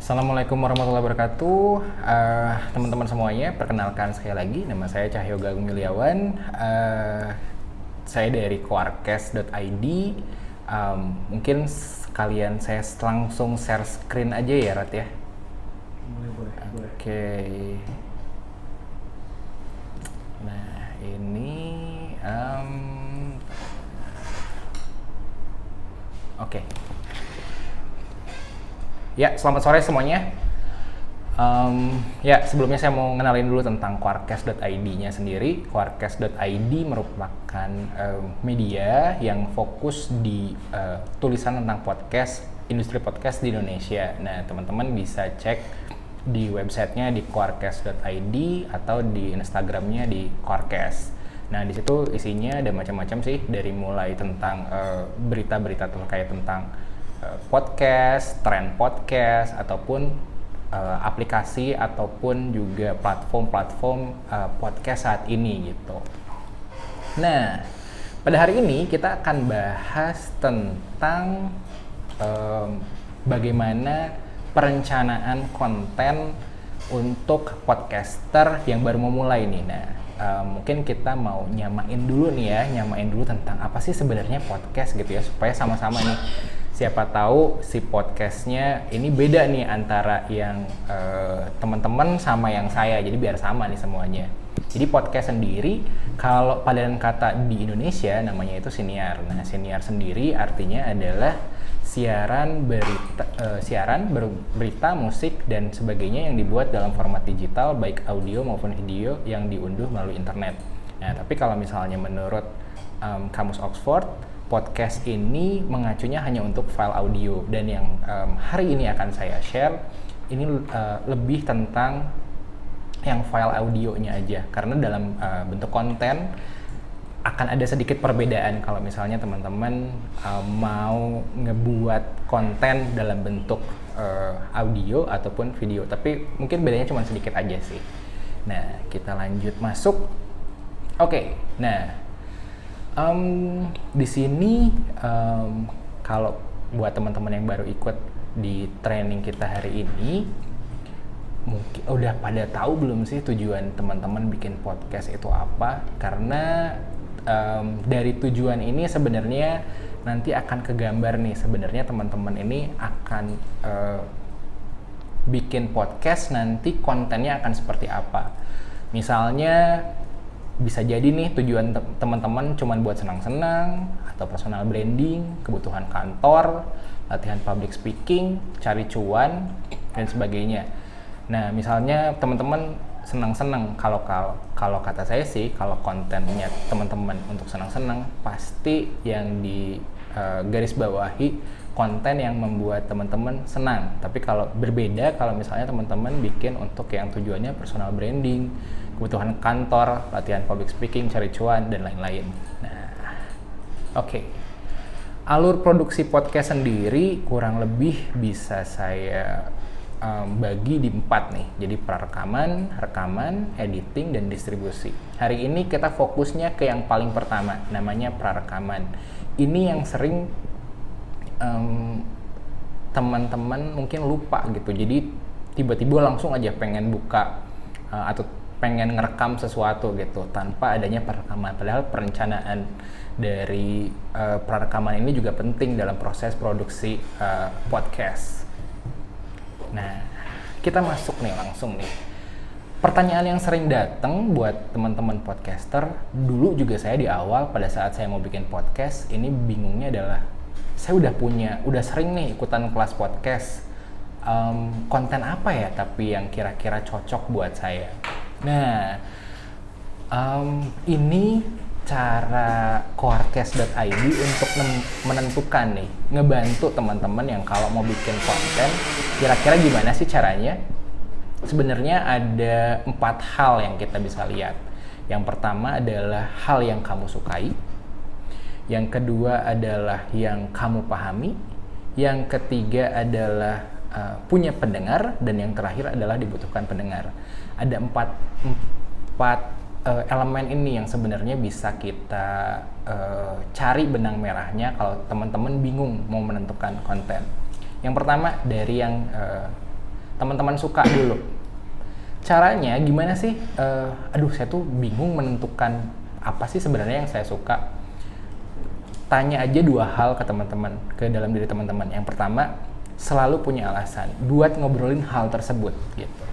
Assalamualaikum warahmatullahi wabarakatuh. Teman-teman semuanya, perkenalkan sekali lagi, nama saya Cahyoga Agung Yuliawan. Saya dari Quarkes.id. Mungkin sekalian saya langsung share screen aja ya, Rat ya. Boleh. Oke. Nah, ini oke. Ya, selamat sore semuanya. Sebelumnya saya mau ngenalin dulu tentang Quarkes.id-nya sendiri. Quarkes.id merupakan media yang fokus di tulisan tentang podcast, industri podcast di Indonesia. Nah, teman-teman bisa cek di websitenya di Quarkes.id atau di Instagramnya di Quarkes. Nah, di situ isinya ada macam-macam sih, dari mulai tentang berita-berita terkait tentang podcast, tren podcast, ataupun aplikasi ataupun juga platform-platform podcast saat ini gitu. Nah, pada hari ini kita akan bahas tentang bagaimana perencanaan konten untuk podcaster yang baru memulai nih. Nah, mungkin kita mau nyamain dulu tentang apa sih sebenarnya podcast gitu ya, supaya sama-sama nih, siapa tahu si podcastnya ini beda nih antara yang teman-teman sama yang saya, jadi biar sama nih semuanya. Jadi podcast sendiri kalau padanan kata di Indonesia namanya itu siniar. Nah, siniar sendiri artinya adalah siaran berita, musik dan sebagainya yang dibuat dalam format digital, baik audio maupun video yang diunduh melalui internet. Nah, tapi kalau misalnya menurut Kamus Oxford, podcast ini mengacunya hanya untuk file audio, dan yang hari ini akan saya share ini lebih tentang yang file audionya aja, karena dalam bentuk konten akan ada sedikit perbedaan kalau misalnya teman-teman mau ngebuat konten dalam bentuk audio ataupun video, tapi mungkin bedanya cuma sedikit aja sih. Nah, kita lanjut masuk. Oke, nah di sini kalau buat teman-teman yang baru ikut di training kita hari ini, mungkin udah pada tahu belum sih tujuan teman-teman bikin podcast itu apa? Karena dari tujuan ini sebenarnya nanti akan kegambar nih, sebenarnya teman-teman ini akan bikin podcast, nanti kontennya akan seperti apa. Misalnya bisa jadi nih tujuan teman-teman cuma buat senang-senang, atau personal branding, kebutuhan kantor, latihan public speaking, cari cuan, dan sebagainya. Nah, misalnya teman-teman senang-senang, kalau kata saya sih, kalau kontennya teman-teman untuk senang-senang, pasti yang di garis bawahi konten yang membuat teman-teman senang. Tapi kalau berbeda, kalau misalnya teman-teman bikin untuk yang tujuannya personal branding, kebutuhan kantor, latihan public speaking, cari cuan, dan lain-lain. Nah, oke. Alur produksi podcast sendiri kurang lebih bisa saya bagi di 4 nih. Jadi rekaman, editing, dan distribusi. Hari ini kita fokusnya ke yang paling pertama, namanya prarekaman. Ini yang sering teman-teman mungkin lupa gitu. Jadi tiba-tiba langsung aja pengen buka atau pengen ngerekam sesuatu gitu tanpa adanya perekaman. Padahal perencanaan dari prarekaman ini juga penting dalam proses produksi podcast. Nah, kita masuk nih langsung nih. Pertanyaan yang sering datang buat teman-teman podcaster, dulu juga saya di awal pada saat saya mau bikin podcast, ini bingungnya adalah saya udah sering nih ikutan kelas podcast. Konten apa ya tapi yang kira-kira cocok buat saya? Nah, ini cara Quarkes.id untuk menentukan nih, ngebantu teman-teman yang kalau mau bikin konten, kira-kira gimana sih caranya? Sebenarnya ada 4 hal yang kita bisa lihat. Yang pertama adalah hal yang kamu sukai. Yang kedua adalah yang kamu pahami. Yang ketiga adalah punya pendengar. Dan yang terakhir adalah dibutuhkan pendengar. Ada empat elemen ini yang sebenarnya bisa kita cari benang merahnya kalau teman-teman bingung mau menentukan konten. Yang pertama dari yang teman-teman suka dulu. Caranya gimana sih? Saya tuh bingung menentukan apa sih sebenarnya yang saya suka. Tanya aja 2 hal ke teman-teman, ke dalam diri teman-teman. Yang pertama, selalu punya alasan buat ngobrolin hal tersebut gitu.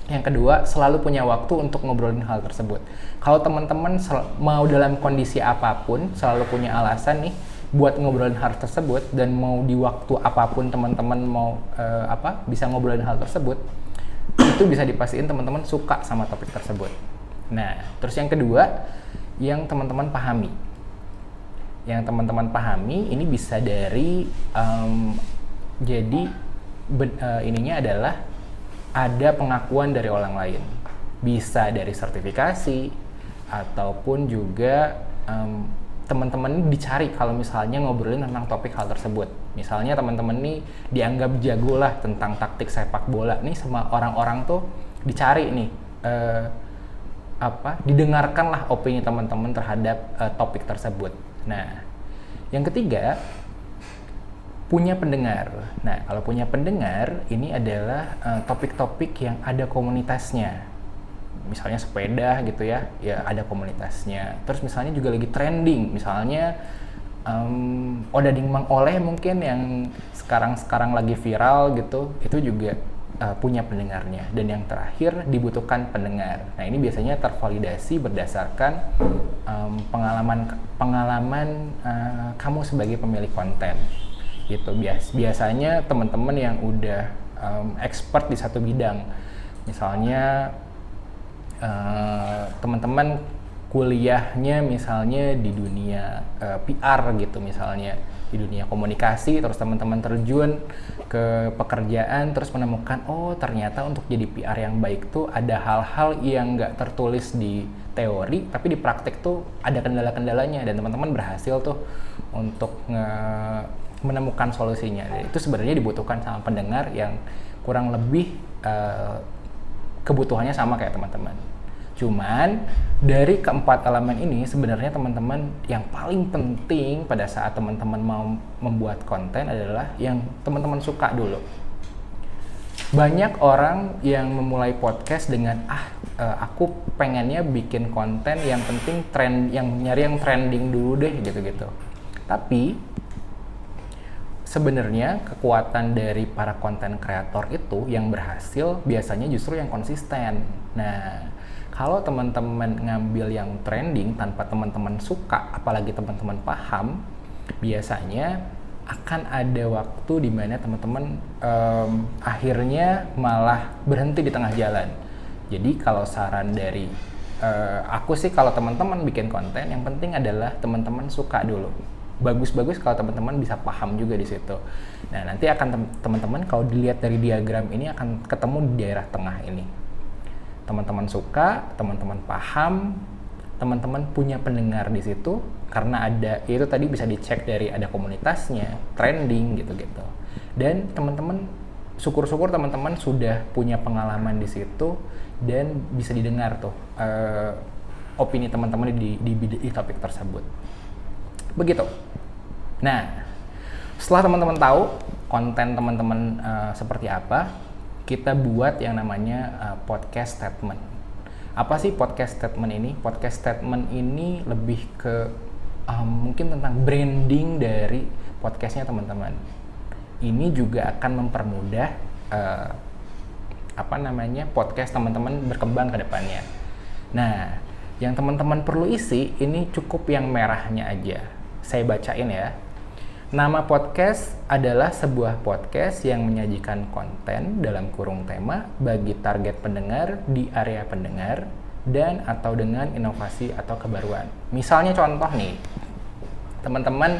Yang kedua, selalu punya waktu untuk ngobrolin hal tersebut. Kalau teman-teman mau dalam kondisi apapun, selalu punya alasan nih buat ngobrolin hal tersebut, dan mau di waktu apapun teman-teman mau bisa ngobrolin hal tersebut, itu bisa dipastiin teman-teman suka sama topik tersebut. Nah, terus yang kedua, yang teman-teman pahami. Yang teman-teman pahami ini bisa dari ininya adalah ada pengakuan dari orang lain, bisa dari sertifikasi ataupun juga teman-teman ini dicari kalau misalnya ngobrolin tentang topik hal tersebut. Misalnya teman-teman nih dianggap jago lah tentang taktik sepak bola nih sama orang-orang tuh, dicari nih didengarkanlah opini teman-teman terhadap topik tersebut. Nah, yang ketiga, punya pendengar. Nah, kalau punya pendengar, ini adalah topik-topik yang ada komunitasnya. Misalnya sepeda gitu ya ada komunitasnya. Terus misalnya juga lagi trending, misalnya Odading Mang Oleh mungkin yang sekarang lagi viral gitu, itu juga punya pendengarnya. Dan yang terakhir, dibutuhkan pendengar. Nah, ini biasanya tervalidasi berdasarkan pengalaman kamu sebagai pemilik konten. Gitu. Biasanya teman-teman yang udah expert di satu bidang, misalnya teman-teman kuliahnya misalnya di dunia PR gitu, misalnya di dunia komunikasi, terus teman-teman terjun ke pekerjaan, terus menemukan ternyata untuk jadi PR yang baik tuh ada hal-hal yang nggak tertulis di teori, tapi di praktek tuh ada kendala-kendalanya, dan teman-teman berhasil tuh untuk menemukan solusinya. Itu sebenarnya dibutuhkan sama pendengar yang kurang lebih kebutuhannya sama kayak teman-teman. Cuman dari keempat elemen ini sebenarnya teman-teman yang paling penting pada saat teman-teman mau membuat konten adalah yang teman-teman suka dulu. Banyak orang yang memulai podcast dengan aku pengennya bikin konten yang penting nyari yang trending dulu deh gitu-gitu. Tapi sebenarnya kekuatan dari para konten kreator itu yang berhasil biasanya justru yang konsisten. Nah, kalau teman-teman ngambil yang trending tanpa teman-teman suka, apalagi teman-teman paham, biasanya akan ada waktu di mana teman-teman akhirnya malah berhenti di tengah jalan. Jadi kalau saran dari aku sih, kalau teman-teman bikin konten, yang penting adalah teman-teman suka dulu. Bagus-bagus kalau teman-teman bisa paham juga di situ. Nah, nanti akan teman-teman kalau dilihat dari diagram ini akan ketemu di daerah tengah ini. Teman-teman suka, teman-teman paham, teman-teman punya pendengar di situ, karena ada, itu tadi bisa dicek dari ada komunitasnya, trending gitu-gitu. Dan teman-teman, syukur-syukur teman-teman sudah punya pengalaman di situ dan bisa didengar tuh opini teman-teman di topik tersebut. Begitu. Nah, setelah teman-teman tahu konten teman-teman seperti apa, kita buat yang namanya podcast statement. Apa sih podcast statement ini? Podcast statement ini lebih ke mungkin tentang branding dari podcastnya teman-teman. Ini juga akan mempermudah podcast teman-teman berkembang ke depannya. Nah, yang teman-teman perlu isi ini cukup yang merahnya aja. Saya bacain ya. Nama podcast adalah sebuah podcast yang menyajikan konten dalam kurung tema bagi target pendengar di area pendengar dan atau dengan inovasi atau kebaruan. Misalnya contoh nih, teman-teman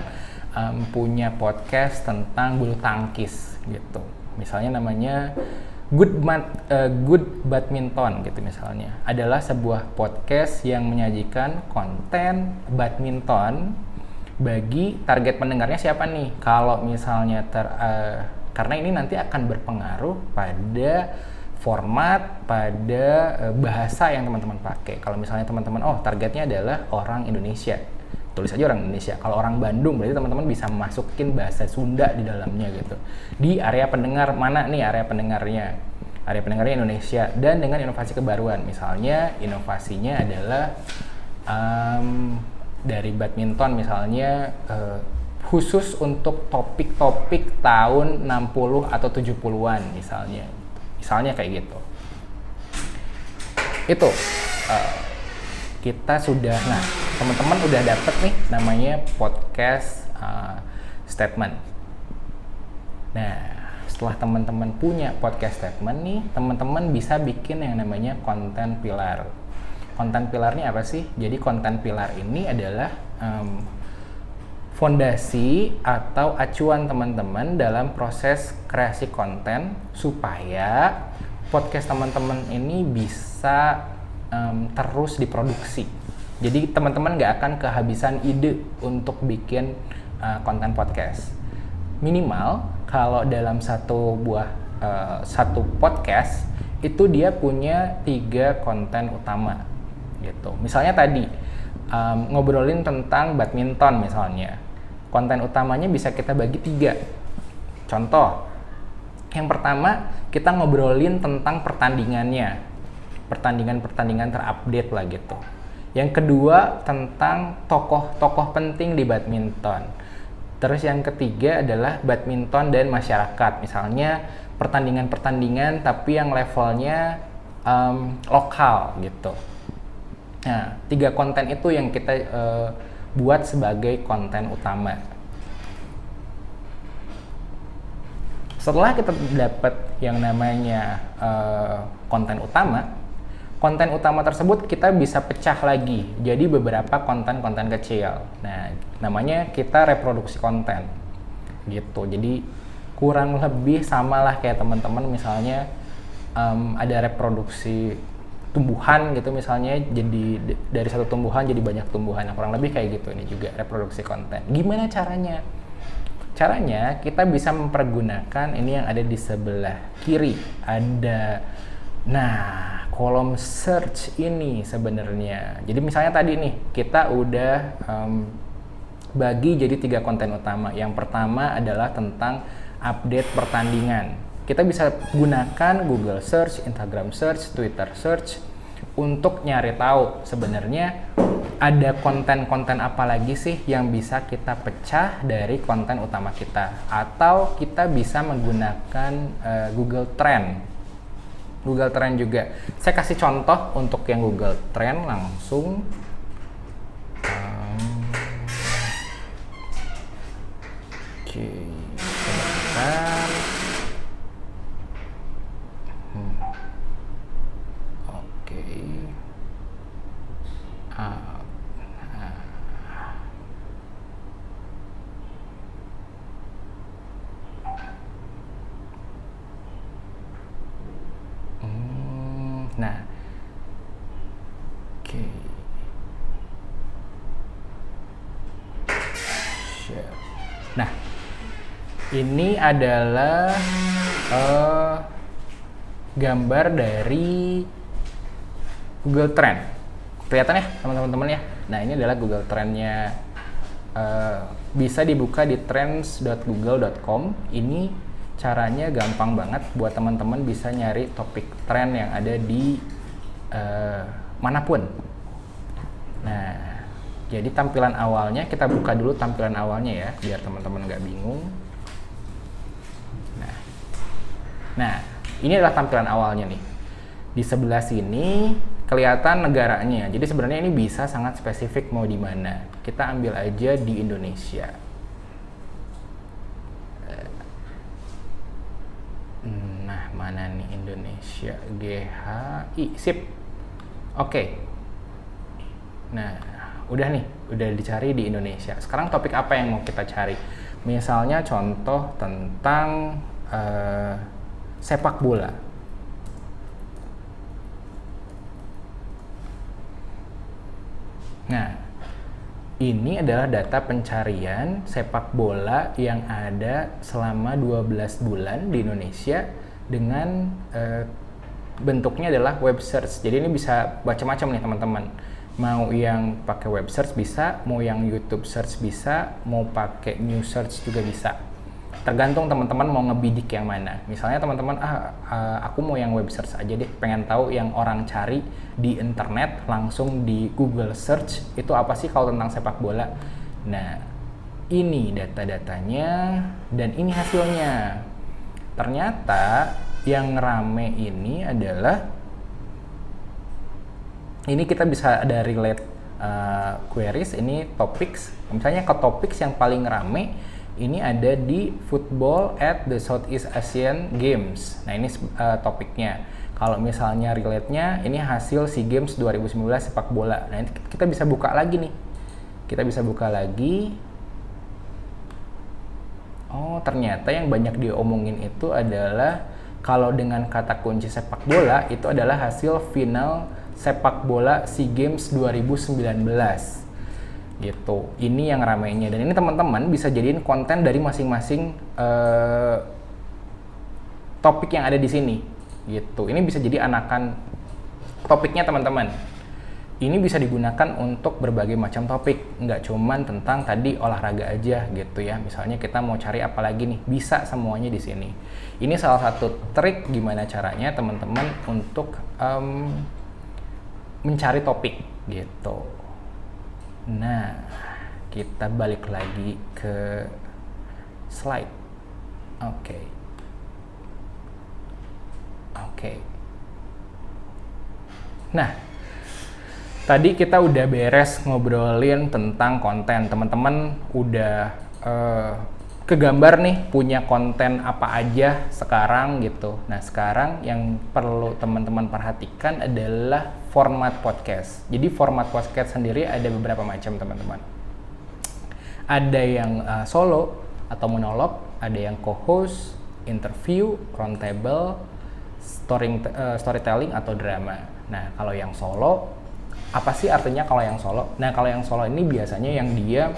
punya podcast tentang bulu tangkis gitu. Misalnya namanya Good Badminton gitu misalnya. Adalah sebuah podcast yang menyajikan konten badminton bagi target pendengarnya siapa nih? Kalau misalnya karena ini nanti akan berpengaruh pada format, pada bahasa yang teman-teman pakai. Kalau misalnya teman-teman targetnya adalah orang Indonesia, tulis aja orang Indonesia. Kalau orang Bandung berarti teman-teman bisa masukin bahasa Sunda di dalamnya gitu. Di area pendengar mana nih area pendengarnya? Area pendengarnya Indonesia dan dengan inovasi kebaruan. Misalnya inovasinya adalah dari badminton misalnya khusus untuk topik-topik tahun 60 atau 70-an misalnya. Misalnya kayak gitu. Itu kita sudah, nah teman-teman udah dapet nih namanya podcast statement. Nah setelah teman-teman punya podcast statement nih, teman-teman bisa bikin yang namanya konten pilar. Konten pilarnya apa sih? Jadi konten pilar ini adalah fondasi atau acuan teman-teman dalam proses kreasi konten supaya podcast teman-teman ini bisa terus diproduksi. Jadi teman-teman nggak akan kehabisan ide untuk bikin konten podcast. Minimal kalau dalam satu podcast itu dia punya 3 konten utama gitu. Misalnya tadi ngobrolin tentang badminton misalnya, konten utamanya bisa kita bagi 3. Contoh, yang pertama kita ngobrolin tentang pertandingannya, pertandingan terupdate lah gitu. Yang kedua tentang tokoh-tokoh penting di badminton. Terus yang ketiga adalah badminton dan masyarakat, misalnya pertandingan-pertandingan tapi yang levelnya lokal gitu. Nah, 3 konten itu yang kita buat sebagai konten utama. Setelah kita dapat yang namanya konten utama tersebut kita bisa pecah lagi jadi beberapa konten-konten kecil. Nah, namanya kita reproduksi konten gitu. Jadi kurang lebih samalah kayak teman-teman misalnya ada reproduksi tumbuhan gitu misalnya, jadi dari satu tumbuhan jadi banyak tumbuhan. Nah, kurang lebih kayak gitu ini juga reproduksi konten. Gimana caranya? Caranya kita bisa mempergunakan ini yang ada di sebelah kiri. Ada kolom search ini sebenarnya. Jadi misalnya tadi nih kita udah bagi jadi 3 konten utama. Yang pertama adalah tentang update pertandingan. Kita bisa gunakan Google Search, Instagram Search, Twitter Search untuk nyari tahu sebenarnya ada konten-konten apa lagi sih yang bisa kita pecah dari konten utama kita. Atau kita bisa menggunakan Google Trend. Google Trend juga. Saya kasih contoh untuk yang Google Trend langsung. Oke, sebentar. Nah, ini adalah gambar dari Google Trend. Kelihatan ya teman-teman ya? Nah, ini adalah Google Trend-nya. Bisa dibuka di trends.google.com. Ini caranya gampang banget buat teman-teman bisa nyari topik trend yang ada di manapun. Nah, jadi tampilan awalnya, kita buka dulu tampilan awalnya ya, biar teman-teman nggak bingung. Nah, ini adalah tampilan awalnya nih. Di sebelah sini kelihatan negaranya. Jadi sebenarnya ini bisa sangat spesifik mau di mana. Kita ambil aja di Indonesia. Nah, mana nih Indonesia? GHI, sip. Oke. Nah, udah nih, udah dicari di Indonesia. Sekarang topik apa yang mau kita cari? Misalnya contoh tentang sepak bola. Nah, ini adalah data pencarian sepak bola yang ada selama 12 bulan di Indonesia dengan bentuknya adalah web search. Jadi ini bisa macam-macam nih teman-teman. Mau yang pakai web search bisa, mau yang YouTube search bisa, mau pakai new search juga bisa. Tergantung teman-teman mau ngebidik yang mana. Misalnya teman-teman, aku mau yang web search aja deh, pengen tahu yang orang cari di internet langsung di Google search itu apa sih kalau tentang sepak bola. Nah, ini data-datanya dan ini hasilnya. Ternyata yang rame ini adalah, ini kita bisa ada relate queries, ini topics. Misalnya ke topics yang paling rame ini ada di football at the Southeast Asian Games. Nah ini topiknya. Kalau misalnya relate-nya, ini hasil SEA Games 2019 sepak bola. Nah ini kita bisa buka lagi nih. Kita bisa buka lagi. Oh ternyata yang banyak diomongin itu adalah kalau dengan kata kunci sepak bola itu adalah hasil final sepak bola SEA Games 2019 gitu. Ini yang ramainya dan ini teman-teman bisa jadiin konten dari masing-masing topik yang ada di sini gitu. Ini bisa jadi anakan topiknya teman-teman. Ini bisa digunakan untuk berbagai macam topik, nggak cuman tentang tadi olahraga aja gitu ya. Misalnya kita mau cari apa lagi nih, bisa semuanya di sini. Ini salah satu trik gimana caranya teman-teman untuk mencari topik gitu. Nah, kita balik lagi ke slide. Oke. Nah, tadi kita udah beres ngobrolin tentang konten. Teman-teman udah kegambar nih punya konten apa aja sekarang gitu. Nah sekarang yang perlu teman-teman perhatikan adalah format podcast. Jadi format podcast sendiri ada beberapa macam teman-teman. Ada yang solo atau monolog, ada yang co-host, interview, roundtable, storytelling atau drama. Nah kalau yang solo, apa sih artinya kalau yang solo? Nah kalau yang solo ini biasanya yang dia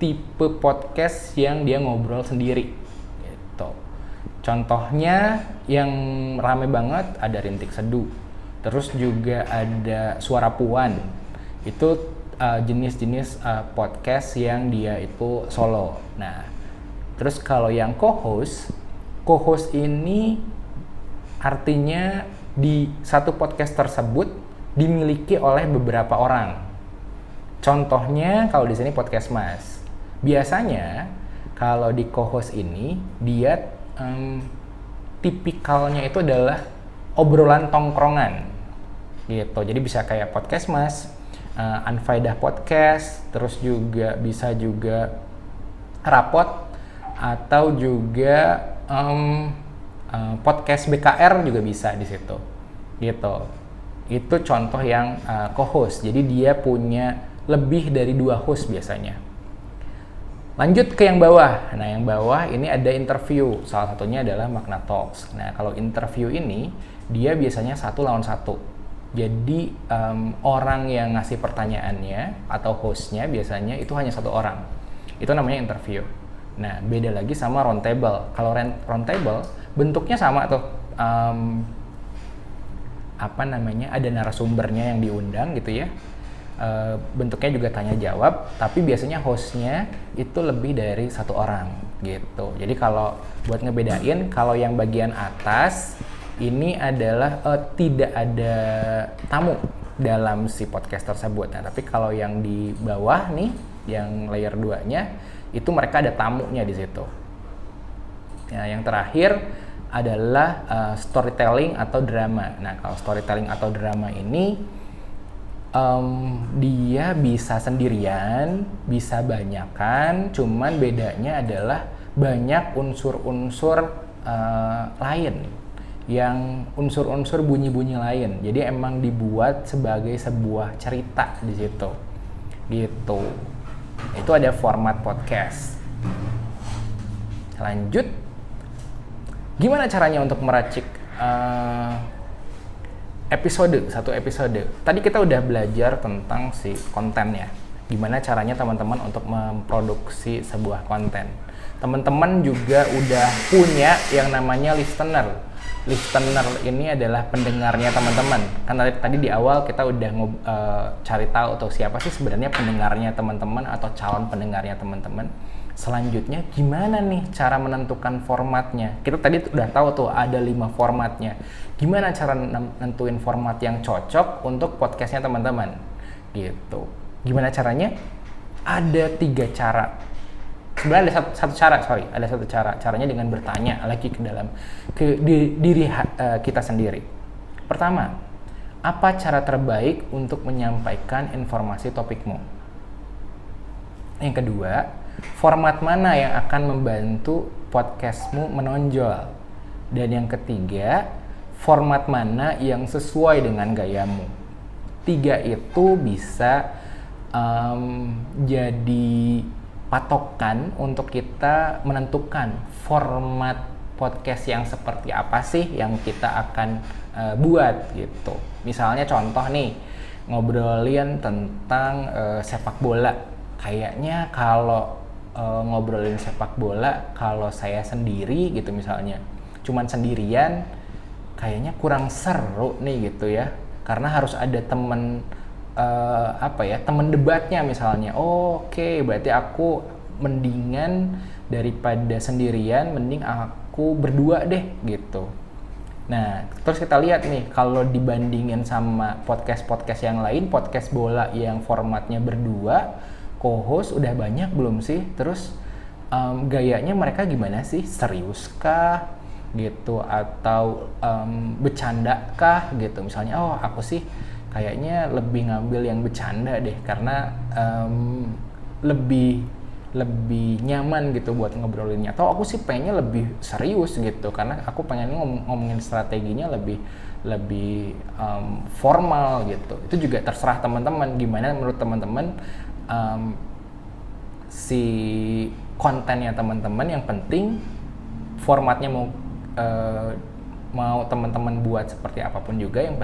tipe podcast yang dia ngobrol sendiri gitu. Contohnya yang rame banget ada Rintik Seduh, terus juga ada Suara Puan. Itu jenis-jenis podcast yang dia itu solo. Nah, terus kalau yang co-host ini artinya di satu podcast tersebut dimiliki oleh beberapa orang. Contohnya kalau di sini podcast Mas. Biasanya kalau di co-host ini dia tipikalnya itu adalah obrolan tongkrongan gitu. Jadi bisa kayak podcast Mas, Unfaedah Podcast, terus juga bisa juga rapot atau juga podcast BKR juga bisa di situ gitu. Itu contoh yang co-host. Jadi dia punya lebih dari 2 host biasanya. Lanjut ke yang bawah. Nah, yang bawah ini ada interview. Salah satunya adalah Magna Talks. Nah, kalau interview ini dia biasanya 1 lawan 1. Jadi orang yang ngasih pertanyaannya atau hostnya biasanya itu hanya 1 orang. Itu namanya interview. Nah, beda lagi sama roundtable. Kalau roundtable bentuknya sama tuh. Ada narasumbernya yang diundang gitu ya. Bentuknya juga tanya jawab, tapi biasanya hostnya itu lebih dari 1 orang gitu. Jadi kalau buat ngebedain, kalau yang bagian atas ini adalah tidak ada tamu dalam si podcast tersebut. Nah, tapi kalau yang di bawah nih, yang layer 2-nya itu mereka ada tamunya di situ. Nah, yang terakhir adalah storytelling atau drama. Nah, kalau storytelling atau drama ini dia bisa sendirian, bisa banyakan, cuman bedanya adalah banyak unsur-unsur lain, yang unsur-unsur bunyi-bunyi lain. Jadi emang dibuat sebagai sebuah cerita di situ, gitu. Itu ada format podcast. Lanjut, gimana caranya untuk meracik satu episode. Tadi kita udah belajar tentang si kontennya. Gimana caranya teman-teman untuk memproduksi sebuah konten. Teman-teman juga udah punya yang namanya listener. listener ini adalah pendengarnya teman-teman. Kan tadi di awal kita udah cari tahu tuh siapa sih sebenarnya pendengarnya teman-teman atau calon pendengarnya teman-teman. Selanjutnya gimana nih cara menentukan formatnya? Kita tadi udah tahu tuh ada 5 formatnya. Gimana cara nentuin format yang cocok untuk podcastnya teman-teman? Gitu. Gimana caranya? Ada 3 cara. Sebenarnya ada satu cara. Caranya dengan bertanya lagi ke diri kita sendiri. Pertama, apa cara terbaik untuk menyampaikan informasi topikmu? Yang kedua, format mana yang akan membantu podcastmu menonjol? Dan yang ketiga, format mana yang sesuai dengan gayamu? 3 itu bisa jadi patokan untuk kita menentukan format podcast yang seperti apa sih yang kita akan buat gitu. Misalnya contoh nih, ngobrolin tentang sepak bola. Kayaknya kalau ngobrolin sepak bola, kalau saya sendiri gitu misalnya, cuman sendirian, kayaknya kurang seru nih gitu ya. Karena harus ada temen temen debatnya misalnya. Oke, berarti aku mendingan daripada sendirian, mending aku berdua deh gitu. Nah, terus kita lihat nih, kalau dibandingin sama podcast-podcast yang lain, podcast bola yang formatnya berdua, co-host udah banyak belum sih? Terus gayanya mereka gimana sih? Serius kah? Gitu, atau bercanda kah? Gitu, misalnya, aku sih kayaknya lebih ngambil yang bercanda deh, karena lebih nyaman gitu buat ngobrolinnya. Atau aku sih pengennya lebih serius gitu, karena aku pengen ngomongin strateginya lebih formal gitu. Itu juga terserah teman-teman, gimana menurut teman-teman si kontennya teman-teman. Yang penting formatnya mau teman-teman buat seperti apapun juga, yang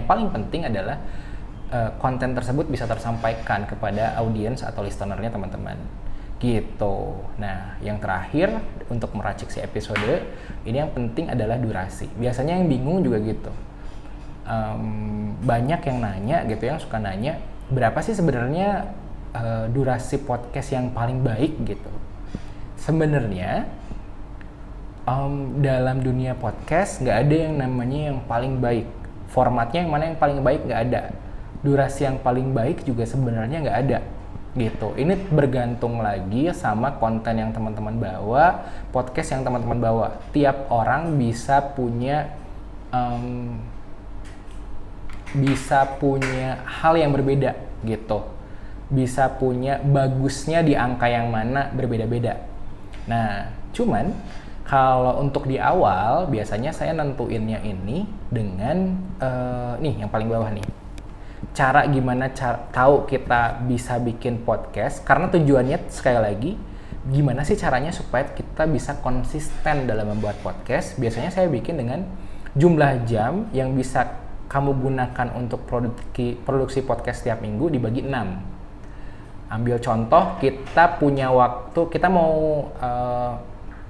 paling penting adalah konten tersebut bisa tersampaikan kepada audiens atau listenernya teman-teman gitu. Nah, yang terakhir untuk meracik si episode ini, yang penting adalah durasi. Biasanya yang bingung juga gitu, banyak yang nanya gitu, yang suka nanya berapa sih sebenarnya durasi podcast yang paling baik gitu. Sebenarnya dalam dunia podcast nggak ada yang namanya yang paling baik. Formatnya yang mana yang paling baik nggak ada. Durasi yang paling baik juga sebenarnya nggak ada gitu. Ini bergantung lagi sama konten yang teman-teman bawa, podcast yang teman-teman bawa. Tiap orang bisa punya hal yang berbeda gitu. Bisa punya bagusnya di angka yang mana berbeda-beda. Nah, cuman kalau untuk di awal, biasanya saya nentuinnya ini dengan nih yang paling bawah nih. Cara gimana tahu kita bisa bikin podcast, karena tujuannya sekali lagi, gimana sih caranya supaya kita bisa konsisten dalam membuat podcast. Biasanya saya bikin dengan jumlah jam yang bisa kamu gunakan untuk produksi podcast setiap minggu dibagi 6. Ambil contoh, kita punya waktu, kita mau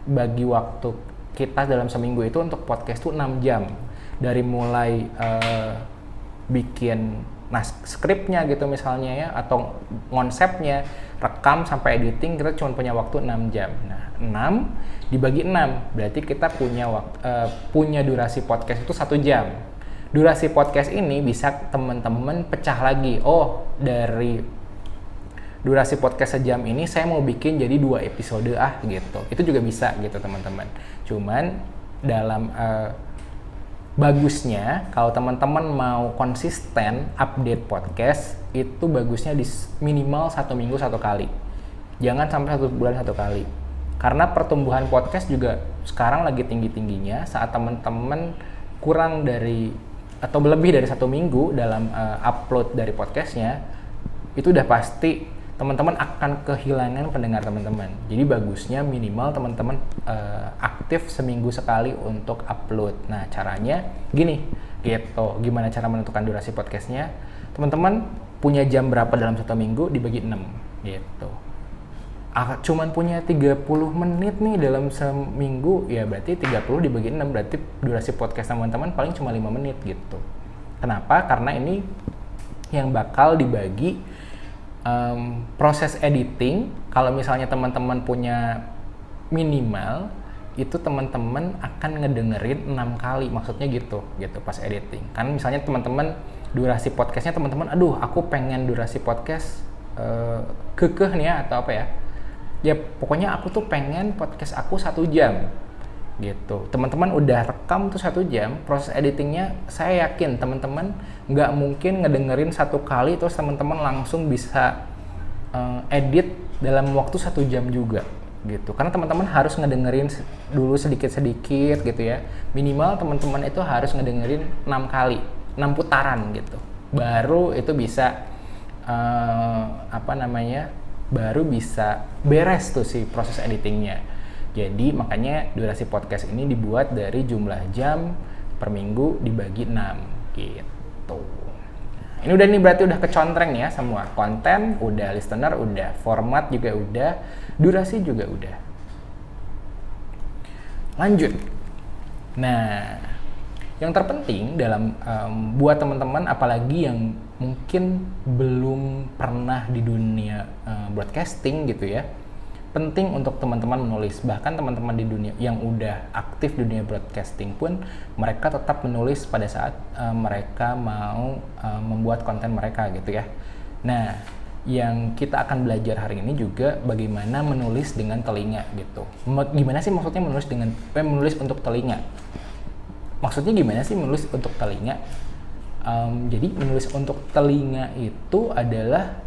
bagi waktu kita dalam seminggu itu untuk podcast tuh 6 jam. Dari mulai bikin skripnya gitu misalnya ya, atau konsepnya, rekam sampai editing, kita cuma punya waktu 6 jam. Nah, 6 dibagi 6 berarti kita punya durasi podcast itu 1 jam. Durasi podcast ini bisa teman-teman pecah lagi. Dari durasi podcast sejam ini saya mau bikin jadi 2 episode gitu. Itu juga bisa gitu teman-teman. Cuman dalam bagusnya kalau teman-teman mau konsisten update podcast, itu bagusnya di minimal 1 minggu 1 kali. Jangan sampai 1 bulan 1 kali. Karena pertumbuhan podcast juga sekarang lagi tinggi-tingginya. Saat teman-teman kurang dari atau lebih dari 1 minggu dalam upload dari podcastnya, itu udah pasti teman-teman akan kehilangan pendengar teman-teman. Jadi bagusnya minimal teman-teman aktif seminggu sekali untuk upload. Nah, caranya gini gitu. Gimana cara menentukan durasi podcastnya? Teman-teman punya jam berapa dalam 1 minggu dibagi 6 gitu. cuman punya 30 menit nih dalam seminggu, ya berarti 30 dibagi 6, berarti durasi podcast teman-teman paling cuma 5 menit gitu. Kenapa? Karena ini yang bakal dibagi proses editing. Kalau misalnya teman-teman punya minimal, itu teman-teman akan ngedengerin 6 kali, maksudnya gitu pas editing. Kan misalnya teman-teman durasi podcastnya teman-teman, aduh aku pengen durasi podcast kekeh nih ya, atau apa ya, ya pokoknya aku tuh pengen podcast aku 1 jam gitu. Teman-teman udah rekam tuh 1 jam, proses editingnya saya yakin teman-teman nggak mungkin ngedengerin 1 kali terus teman-teman langsung bisa edit dalam waktu 1 jam juga gitu. Karena teman-teman harus ngedengerin dulu sedikit-sedikit gitu ya. Minimal teman-teman itu harus ngedengerin 6 kali, 6 putaran gitu. Baru itu bisa baru bisa beres tuh si proses editingnya. Jadi makanya durasi podcast ini dibuat dari jumlah jam per minggu dibagi 6 gitu. Ini udah, nih berarti udah kecontreng ya semua. Konten udah, listener udah, format juga udah, durasi juga udah. Lanjut. Nah, yang terpenting dalam buat teman-teman apalagi yang mungkin belum pernah di dunia broadcasting gitu ya, penting untuk teman-teman menulis. Bahkan teman-teman di dunia yang udah aktif di dunia broadcasting pun mereka tetap menulis pada saat mereka mau membuat konten mereka gitu ya. Nah, yang kita akan belajar hari ini juga bagaimana menulis dengan telinga gitu. Gimana sih maksudnya menulis untuk telinga? Maksudnya gimana sih menulis untuk telinga? Jadi menulis untuk telinga itu adalah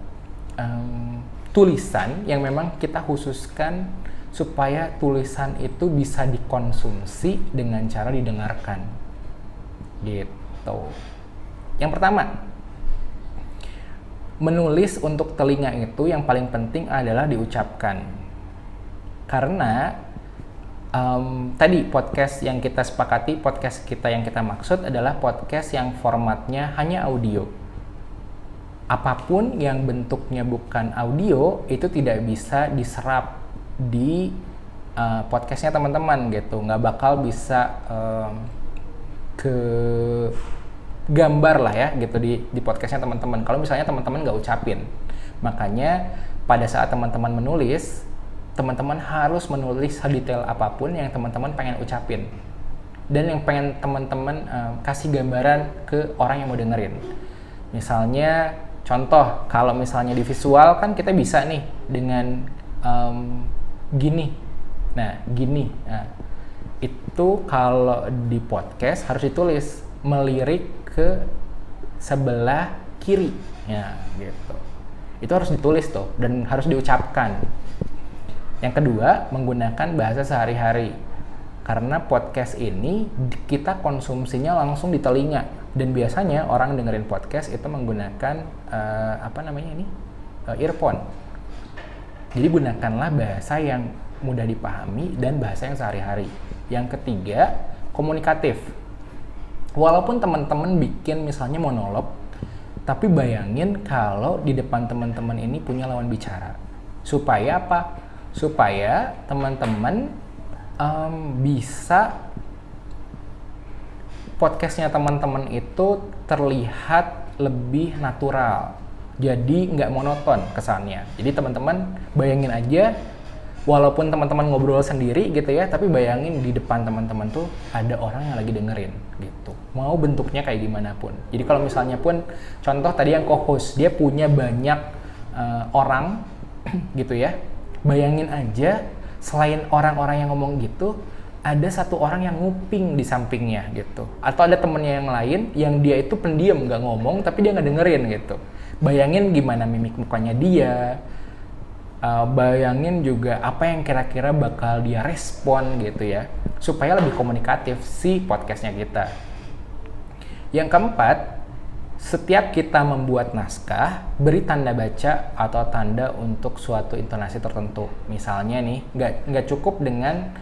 tulisan yang memang kita khususkan supaya tulisan itu bisa dikonsumsi dengan cara didengarkan gitu. Yang pertama, menulis untuk telinga itu yang paling penting adalah diucapkan. Karena tadi podcast yang kita sepakati, podcast kita yang kita maksud adalah podcast yang formatnya hanya audio. Apapun yang bentuknya bukan audio itu tidak bisa diserap di podcastnya teman-teman gitu. Nggak bakal bisa ke gambar lah ya gitu di podcastnya teman-teman. Kalau misalnya teman-teman nggak ucapin, makanya pada saat teman-teman menulis, teman-teman harus menulis sedetail apapun yang teman-teman pengen ucapin dan yang pengen teman-teman kasih gambaran ke orang yang mau dengerin. Misalnya contoh, kalau misalnya di visual kan kita bisa nih dengan gini. Nah, gini. Nah, itu kalau di podcast harus ditulis melirik ke sebelah kiri. Ya, gitu. Itu harus ditulis tuh dan harus diucapkan. Yang kedua, menggunakan bahasa sehari-hari. Karena podcast ini kita konsumsinya langsung di telinga. Dan biasanya orang dengerin podcast itu menggunakan earphone. Jadi gunakanlah bahasa yang mudah dipahami dan bahasa yang sehari-hari. Yang ketiga, komunikatif. Walaupun teman-teman bikin misalnya monolog, tapi bayangin kalau di depan teman-teman ini punya lawan bicara. Supaya apa? Supaya teman-teman bisa podcastnya teman-teman itu terlihat lebih natural, jadi nggak monoton kesannya. Jadi teman-teman bayangin aja, walaupun teman-teman ngobrol sendiri gitu ya, tapi bayangin di depan teman-teman tuh ada orang yang lagi dengerin gitu, mau bentuknya kayak gimana pun. Jadi kalau misalnya pun contoh tadi yang co-host, dia punya banyak orang gitu ya, bayangin aja selain orang-orang yang ngomong gitu, ada satu orang yang nguping di sampingnya gitu. Atau ada temennya yang lain yang dia itu pendiam, nggak ngomong, tapi dia nggak dengerin gitu. Bayangin gimana mimik mukanya dia, bayangin juga apa yang kira-kira bakal dia respon gitu ya, supaya lebih komunikatif si podcastnya kita. Yang keempat, setiap kita membuat naskah, beri tanda baca atau tanda untuk suatu intonasi tertentu. Misalnya nih, nggak cukup dengan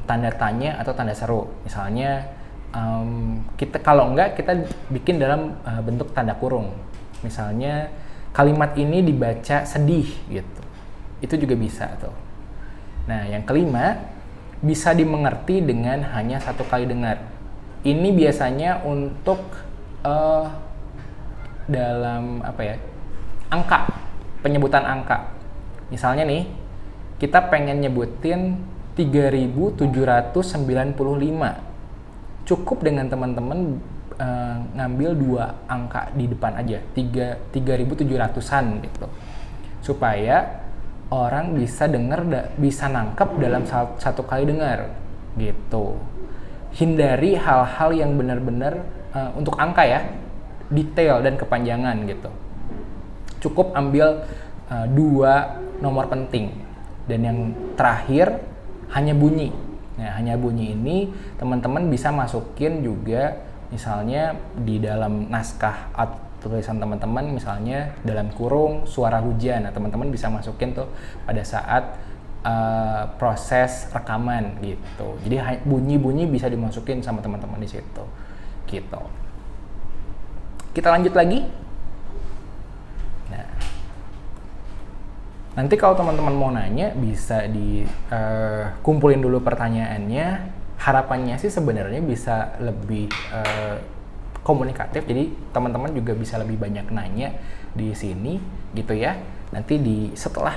tanda tanya atau tanda seru. Misalnya kalau kita bikin dalam bentuk tanda kurung. Misalnya kalimat ini dibaca sedih gitu. Itu juga bisa tuh. Nah, yang kelima, bisa dimengerti dengan hanya satu kali dengar. Ini biasanya untuk dalam angka, penyebutan angka. Misalnya nih, kita pengen nyebutin 3795. Cukup dengan teman-teman ngambil 2 angka di depan aja, 3700-an gitu. Supaya orang bisa bisa nangkep dalam satu kali dengar gitu. Hindari hal-hal yang benar-benar untuk angka ya, detail dan kepanjangan gitu. Cukup ambil 2 nomor penting, dan yang terakhir hanya bunyi. Nah, hanya bunyi ini teman-teman bisa masukin juga misalnya di dalam naskah tulisan teman-teman, misalnya dalam kurung suara hujan. Nah, teman-teman bisa masukin tuh pada saat proses rekaman gitu. Jadi bunyi-bunyi bisa dimasukin sama teman-teman di situ gitu. Kita lanjut lagi. Nah, nanti kalau teman-teman mau nanya bisa kumpulin dulu pertanyaannya. Harapannya sih sebenarnya bisa lebih komunikatif, jadi teman-teman juga bisa lebih banyak nanya di sini gitu ya. Nanti setelah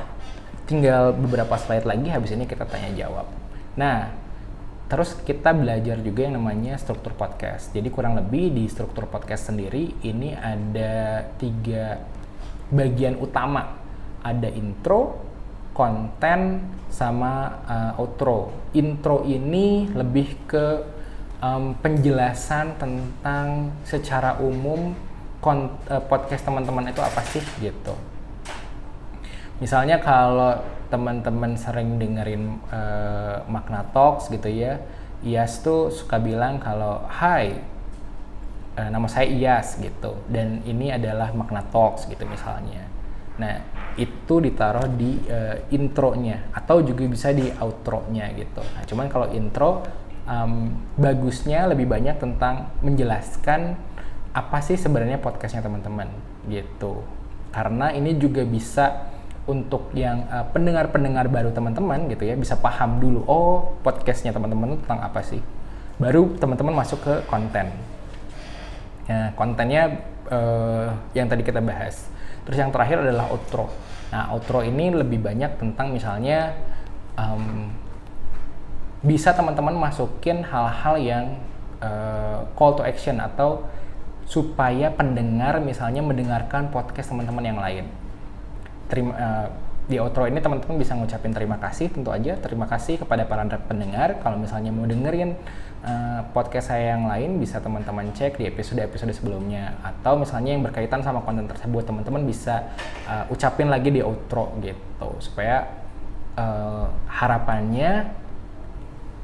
tinggal beberapa slide lagi, habis ini kita tanya jawab. Nah, terus kita belajar juga yang namanya struktur podcast. Jadi kurang lebih di struktur podcast sendiri ini ada 3 bagian utama. Ada intro, konten, sama outro. Intro ini lebih ke penjelasan tentang secara umum podcast teman-teman itu apa sih gitu. Misalnya kalau teman-teman sering dengerin Magna Talks gitu ya, Iyas tuh suka bilang kalau hai, nama saya Iyas gitu, dan ini adalah Magna Talks gitu misalnya. Nah, itu ditaruh di intronya atau juga bisa di outro-nya gitu. Nah, cuman kalau intro bagusnya lebih banyak tentang menjelaskan apa sih sebenarnya podcastnya teman-teman gitu. Karena ini juga bisa untuk yang pendengar-pendengar baru teman-teman gitu ya, bisa paham dulu, oh podcastnya teman-teman tentang apa sih. Baru teman-teman masuk ke konten. Nah, kontennya yang tadi kita bahas. Terus yang terakhir adalah outro. Nah, outro ini lebih banyak tentang misalnya bisa teman-teman masukin hal-hal yang call to action atau supaya pendengar misalnya mendengarkan podcast teman-teman yang lain. Di outro ini teman-teman bisa ngucapin terima kasih, tentu aja terima kasih kepada para pendengar. Kalau misalnya mau dengerin podcast saya yang lain, bisa teman-teman cek di episode-episode sebelumnya, atau misalnya yang berkaitan sama konten tersebut teman-teman bisa ucapin lagi di outro gitu, supaya harapannya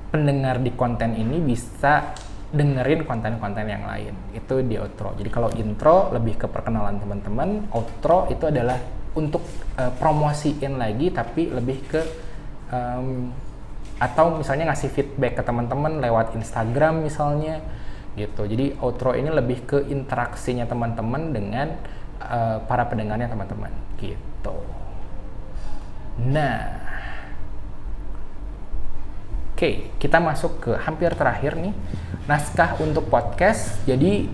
pendengar di konten ini bisa dengerin konten-konten yang lain. Itu di outro. Jadi kalau intro lebih ke perkenalan teman-teman, outro itu adalah untuk promosiin lagi, tapi lebih ke atau misalnya ngasih feedback ke teman-teman lewat Instagram misalnya gitu. Jadi outro ini lebih ke interaksinya teman-teman dengan para pendengarnya teman-teman gitu. Nah, oke, kita masuk ke hampir terakhir nih, naskah untuk podcast. Jadi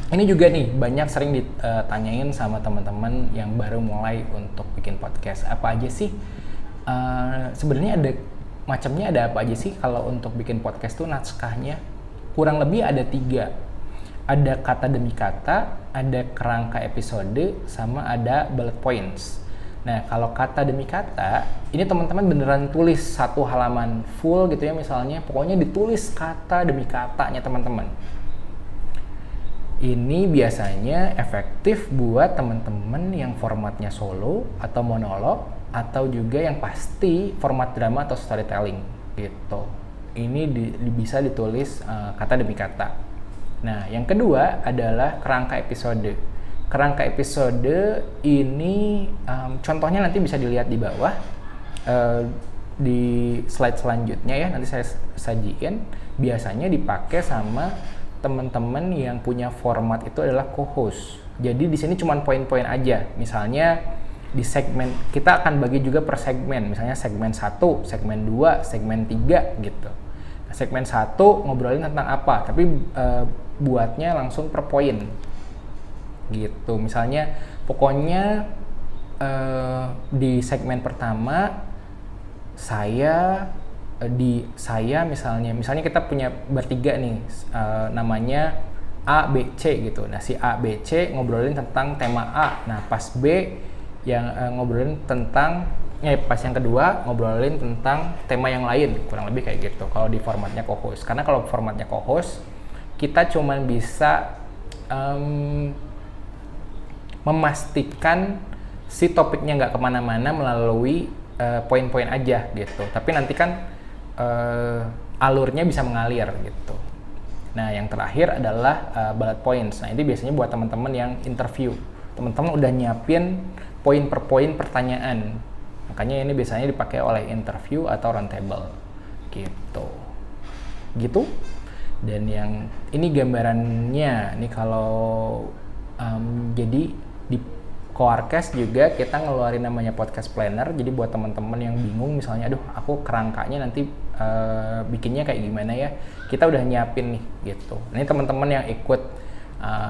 ini juga nih banyak sering ditanyain sama teman-teman yang baru mulai untuk bikin podcast. Apa aja sih? Sebenarnya macamnya ada apa aja sih kalau untuk bikin podcast tuh naskahnya? Kurang lebih ada 3. Ada kata demi kata, ada kerangka episode, sama ada bullet points. Nah, kalau kata demi kata, ini teman-teman beneran tulis 1 halaman full gitu ya misalnya, pokoknya ditulis kata demi katanya teman-teman. Ini biasanya efektif buat teman-teman yang formatnya solo atau monolog, atau juga yang pasti format drama atau storytelling gitu. Ini bisa ditulis kata demi kata. Nah, yang kedua adalah kerangka episode. Kerangka episode ini contohnya nanti bisa dilihat di bawah di slide selanjutnya ya, nanti saya sajiin. Biasanya dipakai sama teman-teman yang punya format itu adalah co-host. Jadi di sini cuma poin-poin aja. Misalnya di segmen kita akan bagi juga per segmen, misalnya segmen 1, segmen 2, segmen 3 gitu. Nah, segmen 1 ngobrolin tentang apa, tapi buatnya langsung per poin gitu. Misalnya pokoknya di segmen pertama saya misalnya kita punya bertiga nih, namanya A, B, C gitu. Nah, si A, B, C ngobrolin tentang tema A. Nah, pas B yang ngobrolin tentang pas yang kedua ngobrolin tentang tema yang lain, kurang lebih kayak gitu kalau di formatnya co-host. Karena kalau formatnya co-host kita cuman bisa memastikan si topiknya nggak kemana-mana melalui poin-poin aja gitu. Tapi nanti kan alurnya bisa mengalir gitu. Nah, yang terakhir adalah bullet points. Nah, ini biasanya buat teman-teman yang interview. Teman-teman udah nyiapin poin per poin pertanyaan. Makanya ini biasanya dipakai oleh interview atau roundtable. Gitu. Gitu. Dan yang ini gambarannya. Ini kalau jadi di Coarcast juga kita ngeluarin namanya podcast planner. Jadi buat teman-teman yang bingung misalnya, aduh aku kerangkanya nanti bikinnya kayak gimana ya, kita udah nyiapin nih gitu. Ini teman-teman yang ikut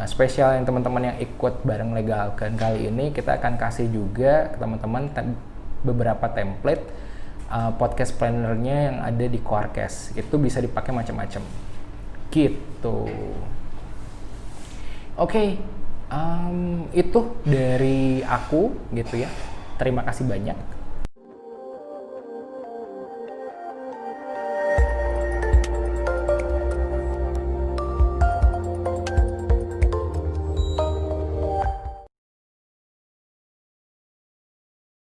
spesial, yang teman-teman yang ikut bareng Legalken kali ini, kita akan kasih juga ke teman-teman beberapa template podcast plannernya yang ada di Coarcast. Itu bisa dipakai macam-macam gitu. Oke. Itu dari aku gitu ya. Terima kasih banyak.